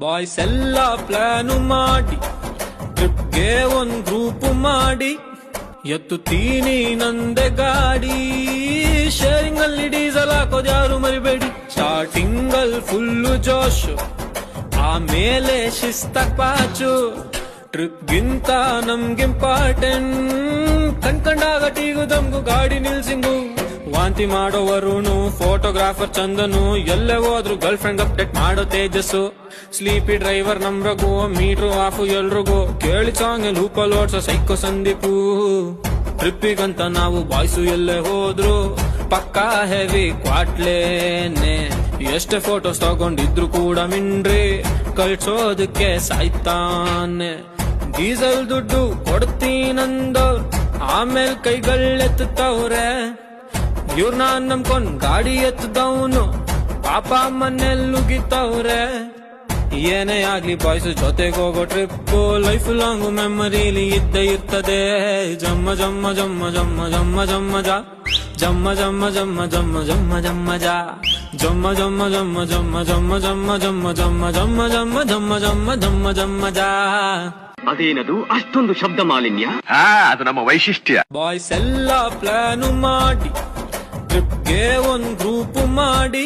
Boys ಎಲ್ಲ plan ಮಾಡಿ ಟ್ರಿಪ್ಗೆ ಒಂದ್ ಗ್ರೂಪ್ ಮಾಡಿ ಎತ್ತುತ್ತೀನಿ ನಂದೆ ಗಾಡಿ. ಶೇರಿಂಗ್ ಅಲ್ಲಿ ಡೀಸೆಲ್ ಹಾಕೋದ್ ಯಾರು ಮರಿಬೇಡಿ. ಸ್ಟಾರ್ಟಿಂಗ್ ಅಲ್ಲಿ ಫುಲ್ಲು ಜೋಶ್, ಆಮೇಲೆ ಶಿಸ್ತಾಗ್ ಪಾಚು. ಟ್ರಿಪ್ ಗಿಂತ ನಮ್ಗೆ ಇಂಪಾರ್ಟೆಂಟ್. ಕಣ್ಕಂಡಾಗ ಟೀಗು ದಮ್ಗು ಗಾಡಿ ನಿಲ್ಸಿಂಗು. ವಾಂತಿ ಮಾಡೋವರುನು ಫೋಟೋಗ್ರಾಫರ್ ಚಂದನು. ಎಲ್ಲೇ ಹೋದ್ರು ಗರ್ಲ್ ಫ್ರೆಂಡ್ ಅಪ್ಡೇಟ್ ಮಾಡೋ ತೇಜಸ್ಸು. ಸ್ಲೀಪಿ ಡ್ರೈವರ್ ನಮ್ ರಘು, ಮೀಟ್ರು ಆಫು ಎಲ್ರಿಗೂ. ಕೇಳಿ ಸಾಂಗ್ ಲೂಪಲ್ ಓಡ್ಸೋ ಸೈಕೋ ಸಂದೀಪು. ಟ್ರಿಪ್ಪಿಗಂತ ನಾವು ಬಾಯ್ಸು ಎಲ್ಲೇ ಹೋದ್ರು ಪಕ್ಕಾ ಹೆವಿ ಕ್ವಾಟ್ಲೇನೆ. ಎಷ್ಟೇ ಫೋಟೋಸ್ ತಗೊಂಡಿದ್ರು ಕೂಡ ಮಿಂಡ್ರಿ ಕಳ್ಸೋದಕ್ಕೆ ಸಾಯ್ತಾನೆ. ಡೀಸೆಲ್ ದುಡ್ಡು ಕೊಡ್ತೀನಂದವ್ರು ಆಮೇಲೆ ಕೈಗಳೆತ್ತವ್ರೆ. ಇವ್ರನ್ನ ನಂಬ್ಕೊಂಡ್ ಗಾಡಿ ಎತ್ತದವನು ಪಾಪ ಮನೆಲ್ಲುಗಿತವ್ರೆ. ಏನೇ ಆಗ್ಲಿ ಬಾಯ್ಸ್ ಜೊತೆಗೆ ಹೋಗೋ ಟ್ರಿಪ್ ಲೈಫ್ ಲಾಂಗ್ ಮೆಮರಿಲಿ ಇದ್ದೇ ಇರ್ತದೆ. ಜಮ್ಮ ಜಮ್ಮ ಜಮ್ಮ ಜಮ್ಮ ಜಮ್ಮ ಜಮ್ಮ ಜಾ, ಜಮ್ಮ ಜಮ್ಮ ಜಮ್ಮ ಜಮ್ಮ ಜಮ್ಮ ಜಮ್ಮ ಜಾ, ಜಮ್ಮ ಜಮ್ಮ ಜಮ್ಮ ಜಮ್ಮ ಜಮ್ಮ ಜಮ್ಮ ಜಮ್ಮ ಜಮ್ಮ ಜಮ್ಮ ಜಮ್ಮ ಜಮ್ಮ ಜಮ್ಮ ಜಮ್ಮ ಜಮ್ಮ ಜಾ. ಅದೇನದು ಅಷ್ಟೊಂದು ಶಬ್ದ ಮಾಲಿನ್ಯ? ಅದು ನಮ್ಮ ವೈಶಿಷ್ಟ್ಯ. ಬಾಯ್ಸ್ ಎಲ್ಲ ಪ್ಲಾನು ಮಾಡಿ ಟ್ರಿಪ್ಗೆ ಒಂದ್ ಗ್ರೂಪ್ ಮಾಡಿ